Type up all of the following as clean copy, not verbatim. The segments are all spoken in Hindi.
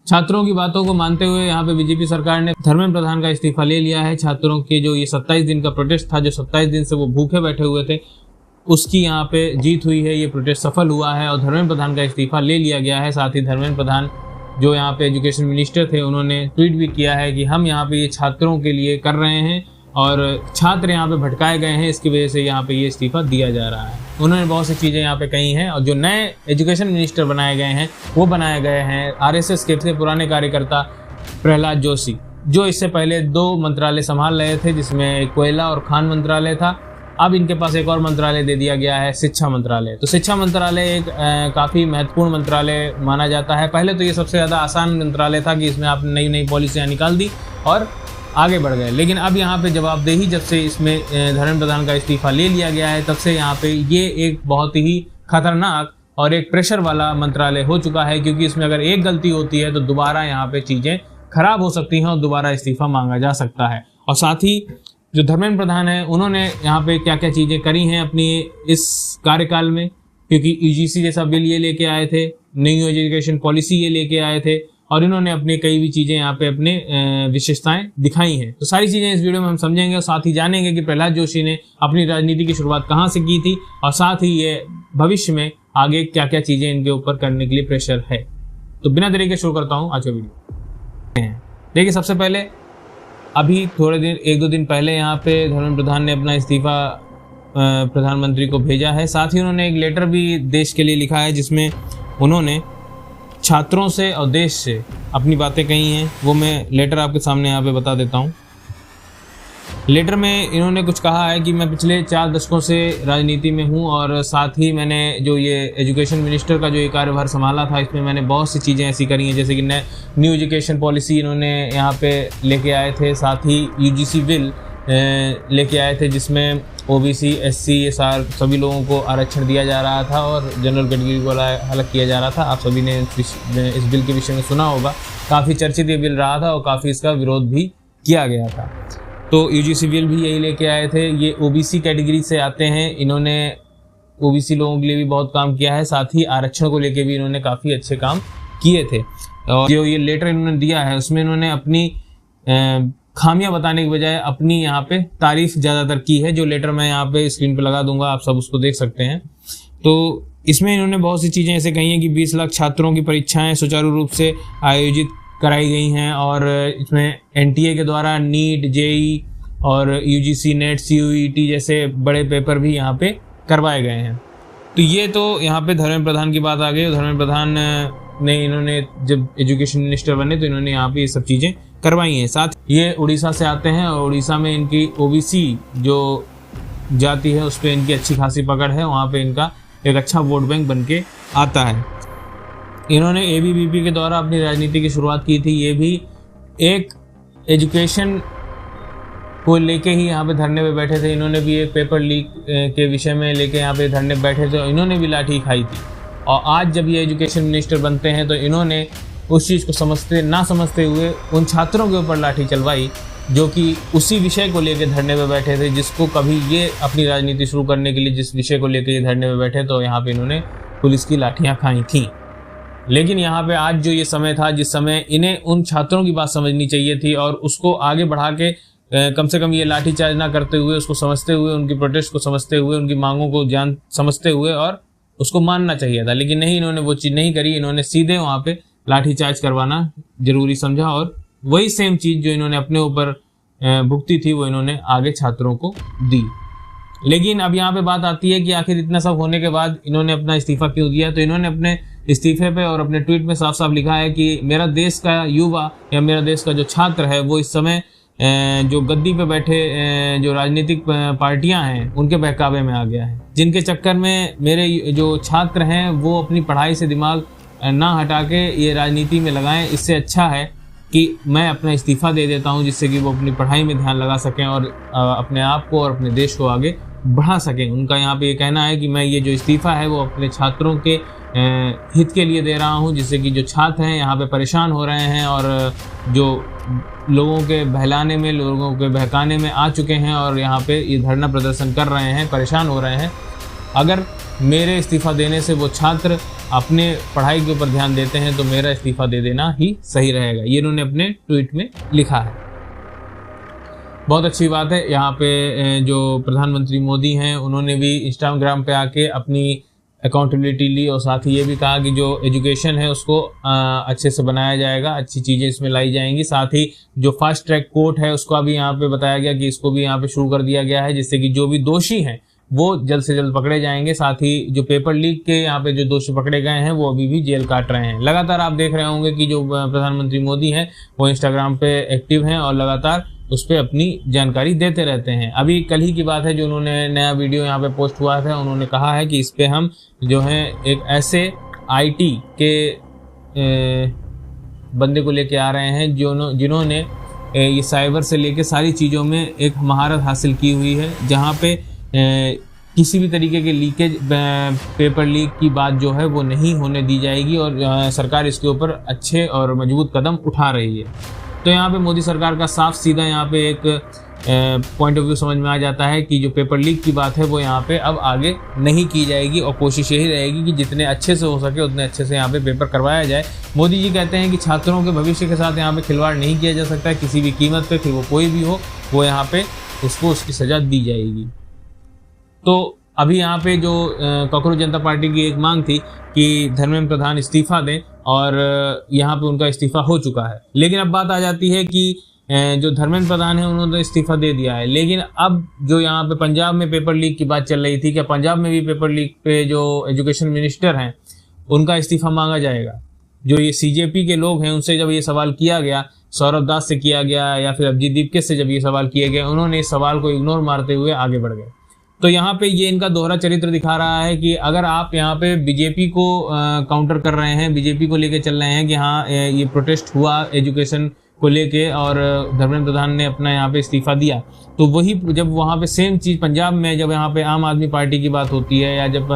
छात्रों की बातों को मानते हुए यहाँ पे बीजेपी सरकार ने धर्मेंद्र प्रधान का इस्तीफा ले लिया है। छात्रों के जो ये 27 दिन का प्रोटेस्ट था, जो 27 दिन से वो भूखे बैठे हुए थे, उसकी यहाँ पे जीत हुई है। ये प्रोटेस्ट सफल हुआ है और धर्मेंद्र प्रधान का इस्तीफा ले लिया गया है। साथ ही धर्मेंद्र प्रधान जो यहाँ पे एजुकेशन मिनिस्टर थे, उन्होंने ट्वीट भी किया है कि हम यहाँ पे ये छात्रों के लिए कर रहे हैं और छात्र यहाँ पे भटकाए गए हैं, इसकी वजह से यहाँ पे ये इस्तीफा दिया जा रहा है। उन्होंने बहुत सी चीज़ें यहाँ पे कही हैं और जो नए एजुकेशन मिनिस्टर बनाए गए हैं वो बनाए गए हैं आरएसएस के पुराने कार्यकर्ता प्रहलाद जोशी, जो इससे पहले 2 मंत्रालय संभाल रहे थे, जिसमें कोयला और खान मंत्रालय था। अब इनके पास एक और मंत्रालय दे दिया गया है, शिक्षा मंत्रालय। तो शिक्षा मंत्रालय एक काफ़ी महत्वपूर्ण मंत्रालय माना जाता है। पहले तो ये सबसे ज़्यादा आसान मंत्रालय था कि इसमें आपने नई नई पॉलिसियाँ निकाल दी और आगे बढ़ गए। लेकिन अब यहाँ पे जवाबदेही, जब से इसमें धर्मेंद्र प्रधान का इस्तीफा ले लिया गया है, तब से यहाँ पे ये एक बहुत ही खतरनाक और एक प्रेशर वाला मंत्रालय हो चुका है, क्योंकि इसमें अगर एक गलती होती है तो दोबारा यहाँ पे चीज़ें खराब हो सकती हैं और दोबारा इस्तीफा मांगा जा सकता है। और साथ ही जो धर्मेंद्र प्रधान है, उन्होंने यहाँ पे क्या क्या चीज़ें करी हैं अपनी इस कार्यकाल में, क्योंकि यूजीसी जैसा बिल ये लेके आए थे, न्यू एजुकेशन पॉलिसी ये लेके आए थे और इन्होंने अपनी कई भी चीज़ें यहाँ पे अपने विशेषताएं दिखाई हैं। तो सारी चीज़ें इस वीडियो में हम समझेंगे और साथ ही जानेंगे कि प्रहलाद जोशी ने अपनी राजनीति की शुरुआत कहाँ से की थी और साथ ही ये भविष्य में आगे क्या क्या चीज़ें इनके ऊपर करने के लिए प्रेशर है। तो बिना देरी के शुरू करता हूँ आज का वीडियो। देखिए, सबसे पहले अभी थोड़े दिन 1-2 दिन पहले यहाँ पे धर्मेंद्र प्रधान ने अपना इस्तीफा प्रधानमंत्री को भेजा है। साथ ही उन्होंने एक लेटर भी देश के लिए लिखा है, जिसमें उन्होंने छात्रों से और देश से अपनी बातें कही हैं। वो मैं लेटर आपके सामने यहाँ पे बता देता हूँ। लेटर में इन्होंने कुछ कहा है कि मैं पिछले 4 दशकों से राजनीति में हूँ और साथ ही मैंने जो ये एजुकेशन मिनिस्टर का जो ये कार्यभार संभाला था, इसमें मैंने बहुत सी चीज़ें ऐसी करी हैं, जैसे कि न्यू एजुकेशन पॉलिसी इन्होंने यहाँ पे लेके आए थे। साथ ही यूजीसी बिल लेके आए थे, जिसमें ओबीसी, एससी, ये सभी लोगों को आरक्षण दिया जा रहा था और जनरल कैटेगरी को अलग किया जा रहा था। आप सभी ने इस बिल के विषय में सुना होगा। काफ़ी चर्चित ये बिल रहा था और काफ़ी इसका विरोध भी किया गया था। तो यूजीसी बिल भी यही लेके आए थे। ये ओबीसी कैटेगरी से आते हैं। इन्होंने ओबीसी लोगों के लिए भी बहुत काम किया है। साथ ही आरक्षण को लेके भी इन्होंने काफ़ी अच्छे काम किए थे। और जो ये लेटर इन्होंने दिया है, उसमें इन्होंने अपनी खामियां बताने के बजाय अपनी यहाँ पे तारीफ ज़्यादातर की है। जो लेटर मैं यहाँ पे स्क्रीन पे लगा दूंगा, आप सब उसको देख सकते हैं। तो इसमें इन्होंने बहुत सी चीज़ें ऐसे कही हैं कि 20 लाख छात्रों की परीक्षाएं सुचारू रूप से आयोजित कराई गई हैं और इसमें एनटीए के द्वारा नीट, जेई और यूजीसी नेट, सीयूईटी जैसे बड़े पेपर भी यहाँ पे करवाए गए हैं। तो ये तो यहाँ पे धर्मेंद्र प्रधान की बात आ गई। धर्मेंद्र प्रधान ने इन्होंने जब एजुकेशन मिनिस्टर बने तो इन्होंने यहाँ पे ये सब चीज़ें करवाई हैं। साथ ये उड़ीसा से आते हैं और उड़ीसा में इनकी ओबीसी जो जाति है उस पर इनकी अच्छी खासी पकड़ है। वहाँ पे इनका एक अच्छा वोट बैंक बन के आता है। इन्होंने एबीवीपी के द्वारा अपनी राजनीति की शुरुआत की थी। ये भी एक एजुकेशन को लेके ही यहाँ पे धरने पे बैठे थे। इन्होंने भी एक पेपर लीक के विषय में लेके यहाँ पे धरने बैठे थे। इन्होंने भी लाठी खाई थी और आज जब ये एजुकेशन मिनिस्टर बनते हैं तो इन्होंने उस चीज़ को ना समझते हुए उन छात्रों के ऊपर लाठी चलवाई जो कि उसी विषय को लेकर धरने पे बैठे थे, जिसको कभी ये अपनी राजनीति शुरू करने के लिए जिस विषय को लेकर ये धरने पे बैठे, तो यहाँ पे इन्होंने पुलिस की लाठियाँ खाई थी। लेकिन यहाँ पे आज जो ये समय था, जिस समय इन्हें उन छात्रों की बात समझनी चाहिए थी और उसको आगे बढ़ा के कम से कम ये लाठीचार्ज ना करते हुए, उसको समझते हुए, उनकी प्रोटेस्ट को समझते हुए, उनकी मांगों को समझते हुए और उसको मानना चाहिए था। लेकिन नहीं, इन्होंने वो चीज़ नहीं करी। इन्होंने सीधे वहाँ पे लाठीचार्ज करवाना जरूरी समझा और वही सेम चीज़ जो इन्होंने अपने ऊपर भुगती थी वो इन्होंने आगे छात्रों को दी। लेकिन अब यहाँ पे बात आती है कि आखिर इतना सब होने के बाद इन्होंने अपना इस्तीफा क्यों दिया। तो इन्होंने अपने इस्तीफे पे और अपने ट्वीट में साफ साफ लिखा है कि मेरा देश का युवा या मेरा देश का जो छात्र है वो इस समय जो गद्दी पे बैठे जो राजनीतिक पार्टियां हैं उनके बहकावे में आ गया है, जिनके चक्कर में मेरे जो छात्र हैं वो अपनी पढ़ाई से दिमाग ना हटा के ये राजनीति में लगाएं। इससे अच्छा है कि मैं अपना इस्तीफा दे देता हूं, जिससे कि वो अपनी पढ़ाई में ध्यान लगा सकें और अपने आप को और अपने देश को आगे बढ़ा सकें। उनका यहाँ पे ये कहना है कि मैं ये जो इस्तीफा है वो अपने छात्रों के हित के लिए दे रहा हूँ, जिससे कि जो छात्र हैं यहाँ पे परेशान हो रहे हैं और जो लोगों के बहलाने में, लोगों के बहकाने में आ चुके हैं और यहाँ पे ये धरना प्रदर्शन कर रहे हैं, परेशान हो रहे हैं। अगर मेरे इस्तीफा देने से वो छात्र अपने पढ़ाई के ऊपर ध्यान देते हैं तो मेरा इस्तीफा दे देना ही सही रहेगा। ये इन्होंने अपने ट्वीट में लिखा है। बहुत अच्छी बात है। यहाँ पे जो प्रधानमंत्री मोदी हैं उन्होंने भी इंस्टाग्राम पे आके अपनी अकाउंटेबिलिटी ली और साथ ही ये भी कहा कि जो एजुकेशन है उसको अच्छे से बनाया जाएगा, अच्छी चीज़ें इसमें लाई जाएंगी। साथ ही जो फास्ट ट्रैक कोर्ट है उसका भी यहाँ पे बताया गया कि इसको भी यहाँ पे शुरू कर दिया गया है, जिससे कि जो भी दोषी हैं वो जल्द से जल्द पकड़े जाएंगे। साथ ही जो पेपर लीक के यहाँ पे जो दोषी पकड़े गए हैं वो अभी भी जेल काट रहे हैं। लगातार आप देख रहे होंगे कि जो प्रधानमंत्री मोदी हैं वो इंस्टाग्राम पे एक्टिव हैं और लगातार उस पर अपनी जानकारी देते रहते हैं। अभी कल ही की बात है जो उन्होंने नया वीडियो यहाँ पे पोस्ट हुआ था, उन्होंने कहा है कि इस पे हम जो है एक ऐसे IT के बंदे को लेके आ रहे हैं जिन्होंने ये साइबर से लेके सारी चीज़ों में एक महारत हासिल की हुई है, जहाँ पे किसी भी तरीके के लीकेज पेपर लीक की बात जो है वो नहीं होने दी जाएगी और सरकार इसके ऊपर अच्छे और मजबूत कदम उठा रही है। तो यहाँ पे मोदी सरकार का साफ सीधा यहाँ पे एक पॉइंट ऑफ व्यू समझ में आ जाता है कि जो पेपर लीक की बात है वो यहाँ पे अब आगे नहीं की जाएगी और कोशिश यही रहेगी कि जितने अच्छे से हो सके उतने अच्छे से यहाँ पे पेपर करवाया जाए। मोदी जी कहते हैं कि छात्रों के भविष्य के साथ यहाँ पे खिलवाड़ नहीं किया जा सकता है किसी भी कीमत पे, फिर वो कोई भी हो, वो यहाँ पे उसको उसकी सजा दी जाएगी। तो अभी यहाँ पे जो कॉकरोच जनता पार्टी की एक मांग थी कि धर्मेंद्र प्रधान इस्तीफा दें और यहाँ पे उनका इस्तीफा हो चुका है। लेकिन अब बात आ जाती है कि जो धर्मेंद्र प्रधान है उन्होंने इस्तीफा दे दिया है, लेकिन अब जो यहाँ पे पंजाब में पेपर लीक की बात चल रही थी, क्या पंजाब में भी पेपर लीक पे जो एजुकेशन मिनिस्टर हैं उनका इस्तीफा मांगा जाएगा? जो ये CJP के लोग हैं उनसे जब ये सवाल किया गया, सौरभ दास से किया गया या फिर अभिजीत दीपके से जब ये सवाल किए गए, उन्होंने इस सवाल को इग्नोर मारते हुए आगे बढ़ गए। तो यहाँ पे ये इनका दोहरा चरित्र दिखा रहा है कि अगर आप यहाँ पे बीजेपी को काउंटर कर रहे हैं, बीजेपी को लेके चल रहे हैं कि हाँ ये प्रोटेस्ट हुआ एजुकेशन को लेके और धर्मेंद्र प्रधान ने अपना यहाँ पे इस्तीफा दिया, तो वही जब वहाँ पे सेम चीज़ पंजाब में जब यहाँ पे आम आदमी पार्टी की बात होती है या जब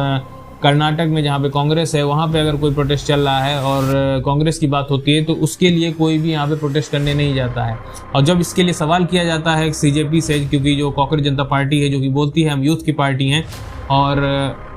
कर्नाटक में जहाँ पे कांग्रेस है वहाँ पे अगर कोई प्रोटेस्ट चल रहा है और कांग्रेस की बात होती है तो उसके लिए कोई भी यहाँ पे प्रोटेस्ट करने नहीं जाता है। और जब इसके लिए सवाल किया जाता है CJP से, क्योंकि जो कॉकरोच जनता पार्टी है जो कि बोलती है हम यूथ की पार्टी हैं, और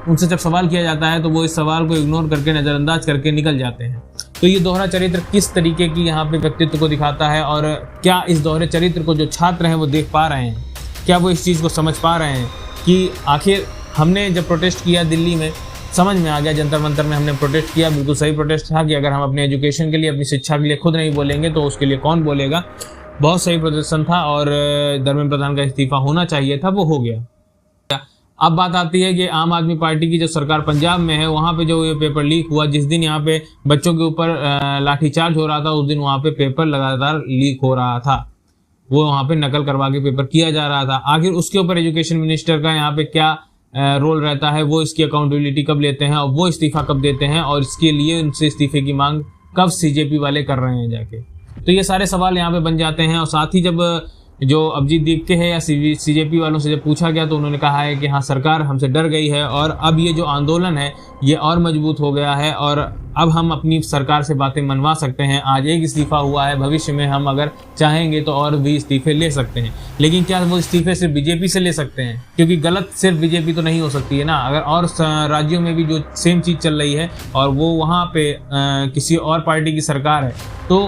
उनसे जब सवाल किया जाता है तो वो इस सवाल को इग्नोर करके नज़रअंदाज करके निकल जाते हैं। तो ये दोहरा चरित्र किस तरीके की यहाँ पे व्यक्तित्व को दिखाता है और क्या इस दोहरे चरित्र को जो छात्र हैं वो देख पा रहे हैं? क्या वो इस चीज़ को समझ पा रहे हैं कि आखिर हमने जब प्रोटेस्ट किया दिल्ली में, समझ में आ गया, जंतर मंतर में हमने प्रोटेस्ट किया, बिल्कुल सही प्रोटेस्ट था कि अगर हम अपने एजुकेशन के लिए अपनी शिक्षा के लिए खुद नहीं बोलेंगे तो उसके लिए कौन बोलेगा। बहुत सही प्रदर्शन था और धर्मेंद्र प्रधान का इस्तीफा होना चाहिए था, वो हो गया। अब बात आती है कि आम आदमी पार्टी की जो सरकार पंजाब में है वहाँ पे जो ये पेपर लीक हुआ, जिस दिन यहाँ पे बच्चों के ऊपर लाठीचार्ज हो रहा था उस दिन वहाँ पे पेपर लगातार लीक हो रहा था, वो वहाँ पे नकल करवा के पेपर किया जा रहा था। आखिर उसके ऊपर एजुकेशन मिनिस्टर का यहाँ पे क्या रोल रहता है, वो इसकी अकाउंटेबिलिटी कब लेते हैं और वो इस्तीफा कब देते हैं और इसके लिए उनसे इस्तीफे की मांग कब CJP वाले कर रहे हैं जाके? तो ये सारे सवाल यहाँ पे बन जाते हैं। और साथ ही जब जो अभिजीत दीपके है या CJP वालों से जब पूछा गया तो उन्होंने कहा है कि हाँ सरकार हमसे डर गई है और अब ये जो आंदोलन है ये और मजबूत हो गया है और अब हम अपनी सरकार से बातें मनवा सकते हैं। आज एक इस्तीफा हुआ है, भविष्य में हम अगर चाहेंगे तो और भी इस्तीफे ले सकते हैं। लेकिन क्या वो इस्तीफे सिर्फ बीजेपी से ले सकते हैं? क्योंकि गलत सिर्फ बीजेपी तो नहीं हो सकती है ना। अगर और राज्यों में भी जो सेम चीज़ चल रही है और वो वहाँ पे किसी और पार्टी की सरकार है तो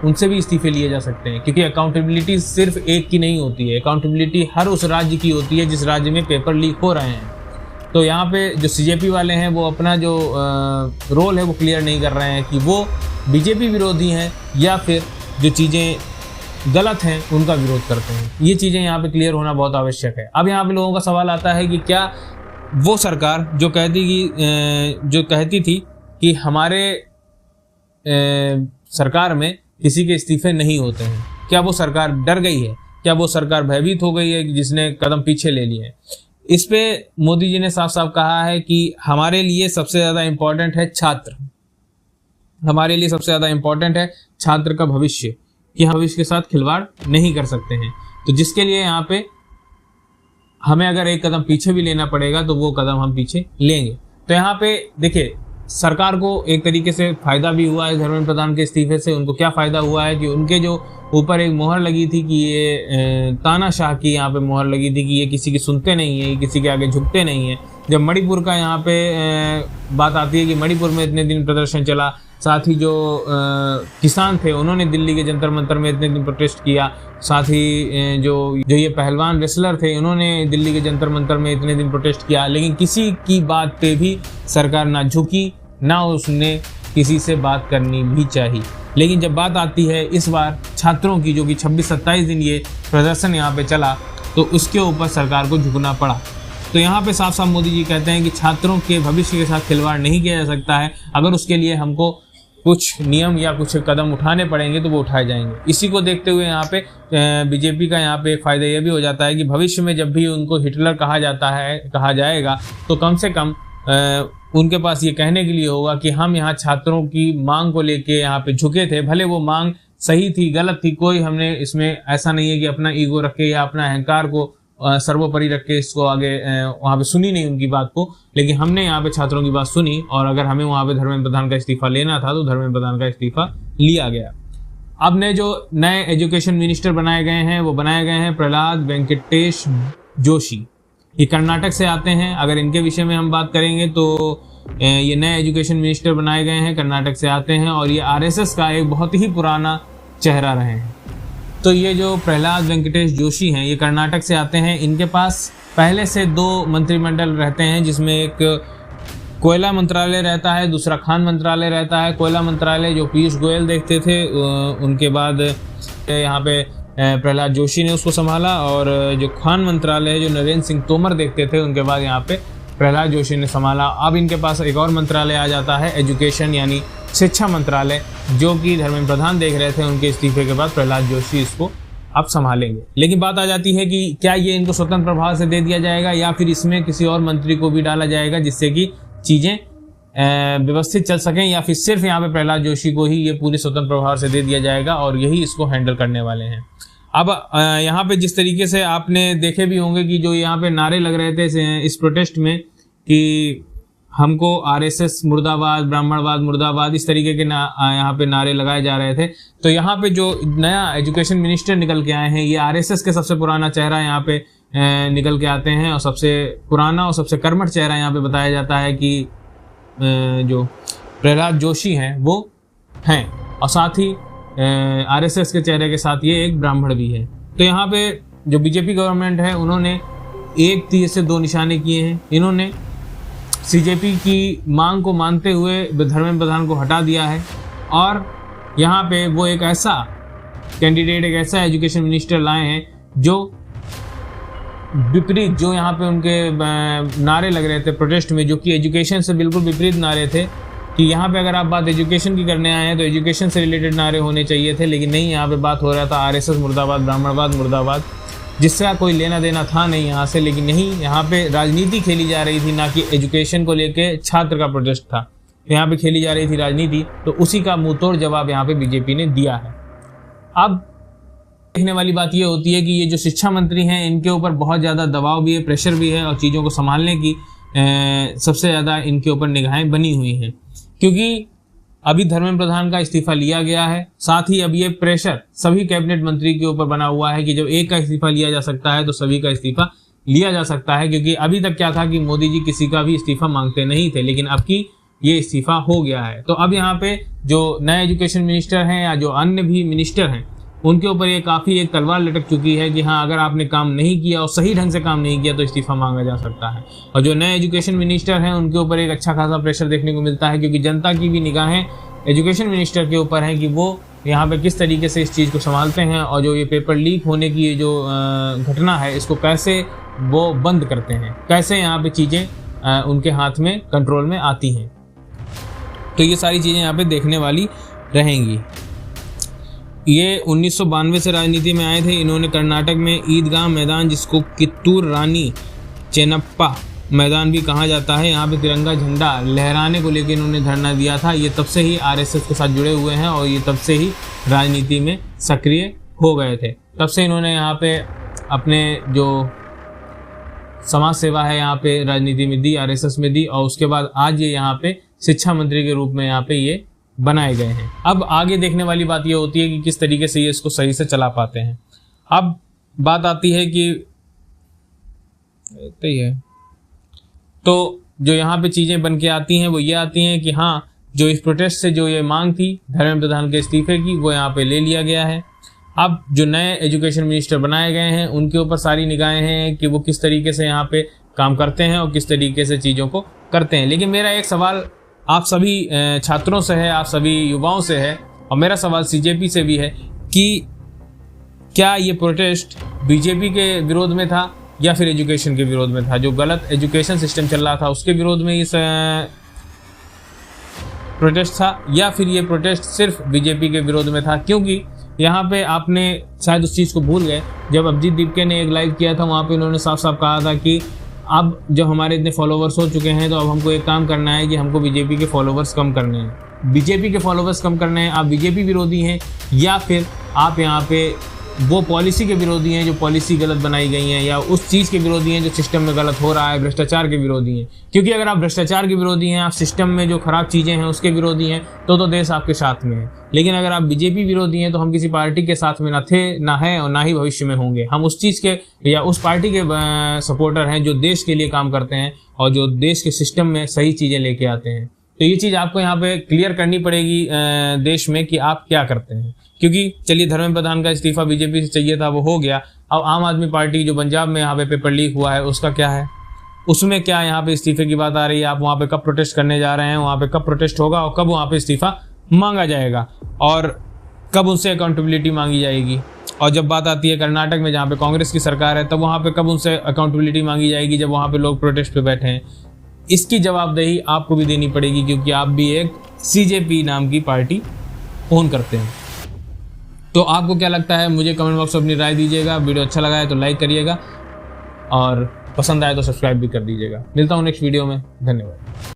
उनसे भी इस्तीफे लिए जा सकते हैं, क्योंकि अकाउंटेबिलिटी सिर्फ एक की नहीं होती है, अकाउंटेबिलिटी हर उस राज्य की होती है जिस राज्य में पेपर लीक हो रहे हैं। तो यहाँ पे जो CJP वाले हैं वो अपना जो रोल है वो क्लियर नहीं कर रहे हैं कि वो बीजेपी विरोधी हैं या फिर जो चीज़ें गलत हैं उनका विरोध करते हैं। ये चीज़ें यहाँ पे क्लियर होना बहुत आवश्यक है। अब यहाँ पे लोगों का सवाल आता है कि क्या वो सरकार जो कहती थी कि हमारे सरकार में किसी के इस्तीफे नहीं होते हैं, क्या वो सरकार डर गई है? क्या वो सरकार भयभीत हो गई है कि जिसने कदम पीछे ले लिए हैं? इस पे मोदी जी ने साफ साफ कहा है कि हमारे लिए सबसे ज़्यादा इम्पोर्टेंट है छात्र, हमारे लिए सबसे ज़्यादा इम्पोर्टेंट है छात्र का भविष्य, कि हम भविष्य के साथ खिलवाड़ नहीं कर सकते हैं। तो जिसके लिए यहाँ पे हमें अगर एक कदम पीछे भी लेना पड़ेगा तो वो कदम हम पीछे लेंगे। तो यहाँ पे देखिए सरकार को एक तरीके से फायदा भी हुआ है धर्मेंद्र प्रधान के इस्तीफे से। उनको क्या फायदा हुआ है कि उनके जो ऊपर एक मोहर लगी थी कि ये तानाशाह की यहाँ पे मोहर लगी थी कि ये किसी की सुनते नहीं है, ये किसी के आगे झुकते नहीं है। जब मणिपुर का यहाँ पे बात आती है कि मणिपुर में इतने दिन प्रदर्शन चला, साथ ही जो किसान थे उन्होंने दिल्ली के जंतर मंतर में इतने दिन प्रोटेस्ट किया, साथ ही जो ये पहलवान रेसलर थे उन्होंने दिल्ली के जंतर मंतर में इतने दिन प्रोटेस्ट किया, लेकिन किसी की बात पे भी सरकार ना झुकी, ना उसने किसी से बात करनी भी चाहिए। लेकिन जब बात आती है इस बार छात्रों की, जो कि 26-27 दिन ये प्रदर्शन यहाँ पे चला, तो उसके ऊपर सरकार को झुकना पड़ा। तो यहाँ पे साफ साफ मोदी जी कहते हैं कि छात्रों के भविष्य के साथ खिलवाड़ नहीं किया जा सकता है, अगर उसके लिए हमको कुछ नियम या कुछ कदम उठाने पड़ेंगे तो वो उठाए जाएंगे। इसी को देखते हुए यहाँ पे बीजेपी का यहाँ पे एक फ़ायदा यह भी हो जाता है कि भविष्य में जब भी उनको हिटलर कहा जाएगा तो कम से कम उनके पास ये कहने के लिए होगा कि हम यहाँ छात्रों की मांग को लेके यहाँ पे झुके थे, भले वो मांग सही थी गलत थी, कोई हमने इसमें ऐसा नहीं है कि अपना ईगो रख के या अपना अहंकार को सर्वोपरि रख के इसको आगे वहाँ पे सुनी नहीं उनकी बात को, लेकिन हमने यहाँ पे छात्रों की बात सुनी और अगर हमें वहाँ पे धर्मेंद्र प्रधान का इस्तीफा लेना था तो धर्मेंद्र प्रधान का इस्तीफा लिया गया। अब नए एजुकेशन मिनिस्टर बनाए गए हैं वो बनाए गए हैं प्रहलाद वेंकटेश जोशी। ये कर्नाटक से आते हैं। अगर इनके विषय में हम बात करेंगे तो ये नए एजुकेशन मिनिस्टर बनाए गए हैं, कर्नाटक से आते हैं और ये आरएसएस का एक बहुत ही पुराना चेहरा रहे हैं। तो ये जो प्रहलाद वेंकटेश जोशी हैं ये कर्नाटक से आते हैं। इनके पास पहले से 2 मंत्रिमंडल रहते हैं, जिसमें एक कोयला मंत्रालय रहता है, दूसरा खान मंत्रालय रहता है। कोयला मंत्रालय जो पीयूष गोयल देखते थे, उनके बाद यहाँ पे प्रहलाद जोशी ने उसको संभाला, और जो खान मंत्रालय है जो नरेंद्र सिंह तोमर देखते थे, उनके बाद यहाँ पे प्रहलाद जोशी ने संभाला। अब इनके पास एक और मंत्रालय आ जाता है एजुकेशन यानी शिक्षा मंत्रालय, जो कि धर्मेंद्र प्रधान देख रहे थे। उनके इस्तीफे के बाद प्रहलाद जोशी इसको अब संभालेंगे। लेकिन बात आ जाती है कि क्या ये इनको स्वतंत्र प्रभाव से दे दिया जाएगा या फिर इसमें किसी और मंत्री को भी डाला जाएगा जिससे कि चीज़ें व्यवस्थित चल सकें, या फिर सिर्फ यहाँ पे प्रहलाद जोशी को ही ये पूरी स्वतंत्र प्रभाव से दे दिया जाएगा और यही इसको हैंडल करने वाले हैं। अब यहाँ पे जिस तरीके से आपने देखे भी होंगे कि जो यहाँ पे नारे लग रहे थे इस प्रोटेस्ट में कि हमको आरएसएस मुर्दाबाद, ब्राह्मणवाद मुर्दाबाद, इस तरीके के यहाँ पे नारे लगाए जा रहे थे। तो यहाँ पे जो नया एजुकेशन मिनिस्टर निकल के आए हैं ये आरएसएस के सबसे पुराना चेहरा यहाँ पे निकल के आते हैं, और सबसे पुराना और सबसे कर्मठ चेहरा यहाँ पे बताया जाता है कि जो प्रहलाद जोशी हैं वो हैं, और साथ ही आरएसएस के चेहरे के साथ ये एक ब्राह्मण भी है। तो यहाँ पे जो बीजेपी गवर्नमेंट है उन्होंने एक तीर से 2 निशाने किए हैं। इन्होंने सीजेपी की मांग को मानते हुए धर्मेंद्र प्रधान को हटा दिया है, और यहाँ पे वो एक ऐसा कैंडिडेट, एक ऐसा एजुकेशन मिनिस्टर लाए हैं जो विपरीत, जो यहाँ पे उनके नारे लग रहे थे प्रोटेस्ट में, जो कि एजुकेशन से बिल्कुल विपरीत नारे थे कि यहाँ पे अगर आप बात एजुकेशन की करने आए हैं तो एजुकेशन से रिलेटेड नारे होने चाहिए थे, लेकिन नहीं, यहाँ पे बात हो रहा था आरएसएस मुर्दाबाद, ब्राह्मणवाद मुर्दाबाद, जिसका कोई लेना देना था नहीं यहाँ से। लेकिन नहीं, यहाँ पे राजनीति खेली जा रही थी, ना कि एजुकेशन को लेके छात्र का प्रोटेस्ट था। यहाँ पे खेली जा रही थी राजनीति, तो उसी का मुंहतोड़ जवाब यहाँ पे बीजेपी ने दिया है। अब देखने वाली बात ये होती है कि ये जो शिक्षा मंत्री हैं इनके ऊपर बहुत ज़्यादा दबाव भी है, प्रेशर भी है, और चीज़ों को संभालने की सबसे ज़्यादा इनके ऊपर निगाहें बनी हुई हैं, क्योंकि अभी धर्मेंद्र प्रधान का इस्तीफा लिया गया है। साथ ही अब ये प्रेशर सभी कैबिनेट मंत्री के ऊपर बना हुआ है कि जब एक का इस्तीफा लिया जा सकता है तो सभी का इस्तीफा लिया जा सकता है, क्योंकि अभी तक क्या था कि मोदी जी किसी का भी इस्तीफा मांगते नहीं थे, लेकिन अब की ये इस्तीफा हो गया है। तो अब यहाँ पे जो नए एजुकेशन मिनिस्टर हैं या जो अन्य भी मिनिस्टर हैं उनके ऊपर ये काफ़ी एक तलवार लटक चुकी है कि हाँ, अगर आपने काम नहीं किया और सही ढंग से काम नहीं किया तो इस्तीफा मांगा जा सकता है। और जो नए एजुकेशन मिनिस्टर हैं उनके ऊपर एक अच्छा खासा प्रेशर देखने को मिलता है, क्योंकि जनता की भी निगाहें एजुकेशन मिनिस्टर के ऊपर है कि वो यहाँ पे किस तरीके से इस चीज़ को संभालते हैं, और जो ये पेपर लीक होने की ये जो घटना है इसको कैसे वो बंद करते हैं, कैसे यहाँ पे चीज़ें उनके हाथ में कंट्रोल में आती हैं। तो ये सारी चीज़ें यहाँ पे देखने वाली रहेंगी। ये 1992 से राजनीति में आए थे। इन्होंने कर्नाटक में ईदगाह मैदान, जिसको कित्तूर रानी चेन्नप्पा मैदान भी कहा जाता है, यहाँ पे तिरंगा झंडा लहराने को लेकर इन्होंने धरना दिया था। ये तब से ही आरएसएस के साथ जुड़े हुए हैं और ये तब से ही राजनीति में सक्रिय हो गए थे। तब से इन्होंने यहाँ पे अपने जो समाज सेवा है यहाँ पे राजनीति में दी, आरएसएस में दी, और उसके बाद आज ये यहाँ पे शिक्षा मंत्री के रूप में यहाँ पे ये बनाए गए हैं। अब आगे देखने वाली बात ये होती है कि किस तरीके से ये इसको सही से चला पाते हैं। अब बात आती है कि तो जो यहाँ पे चीज़ें बन के आती हैं वो ये आती हैं कि हाँ, जो इस प्रोटेस्ट से जो ये मांग थी धर्मेंद्र प्रधान के इस्तीफे की, वो यहाँ पे ले लिया गया है। अब जो नए एजुकेशन मिनिस्टर बनाए गए हैं उनके ऊपर सारी निगाहें हैं कि वो किस तरीके से यहाँ पे काम करते हैं और किस तरीके से चीज़ों को करते हैं। लेकिन मेरा एक सवाल आप सभी छात्रों से है, आप सभी युवाओं से है, और मेरा सवाल सीजेपी से भी है कि क्या ये प्रोटेस्ट बीजेपी के विरोध में था या फिर एजुकेशन के विरोध में था? जो गलत एजुकेशन सिस्टम चल रहा था उसके विरोध में इस प्रोटेस्ट था, या फिर ये प्रोटेस्ट सिर्फ बीजेपी के विरोध में था? क्योंकि यहाँ पे आपने शायद उस चीज़ को भूल गए, जब अभिजीत दीपके ने एक लाइव किया था वहाँ पे उन्होंने साफ साफ कहा था कि अब जब हमारे इतने फॉलोवर्स हो चुके हैं तो अब हमको एक काम करना है कि हमको बीजेपी के फॉलोवर्स कम करने हैं। बीजेपी के फॉलोवर्स कम करने हैं, आप बीजेपी विरोधी हैं या फिर आप यहाँ पे वो पॉलिसी के विरोधी हैं जो पॉलिसी गलत बनाई गई हैं, या उस चीज़ के विरोधी हैं जो सिस्टम में गलत हो रहा है, भ्रष्टाचार के विरोधी हैं? क्योंकि अगर आप भ्रष्टाचार के विरोधी हैं, आप सिस्टम में जो खराब चीज़ें हैं उसके विरोधी हैं, तो देश आपके साथ में है। लेकिन अगर आप बीजेपी विरोधी हैं तो हम किसी पार्टी के साथ में ना थे, ना है और ना ही भविष्य में होंगे। हम उस चीज़ के या उस पार्टी के सपोर्टर हैं जो देश के लिए काम करते हैं और जो देश के सिस्टम में सही चीज़ें लेके आते हैं। तो ये चीज़ आपको यहाँ पे क्लियर करनी पड़ेगी देश में कि आप क्या करते हैं। क्योंकि चलिए धर्मेंद्र प्रधान का इस्तीफा बीजेपी से चाहिए था, वो हो गया। अब आम आदमी पार्टी जो पंजाब में यहाँ पे पेपर लीक हुआ है उसका क्या है? उसमें क्या यहाँ पे इस्तीफे की बात आ रही है? आप वहाँ पे कब प्रोटेस्ट करने जा रहे हैं? वहाँ पे कब प्रोटेस्ट होगा और कब वहाँ पे इस्तीफा मांगा जाएगा और कब उनसे अकाउंटेबिलिटी मांगी जाएगी? और जब बात आती है कर्नाटक में जहाँ पे कांग्रेस की सरकार है, तब वहाँ पे कब उनसे अकाउंटेबिलिटी मांगी जाएगी जब वहाँ पे लोग प्रोटेस्ट पे बैठे हैं? इसकी जवाबदेही आपको भी देनी पड़ेगी क्योंकि आप भी एक सीजेपी नाम की पार्टी ओन करते हैं। तो आपको क्या लगता है? मुझे कमेंट बॉक्स में अपनी राय दीजिएगा। वीडियो अच्छा लगा है तो लाइक करिएगा और पसंद आए तो सब्सक्राइब भी कर दीजिएगा। मिलता हूँ नेक्स्ट वीडियो में। धन्यवाद।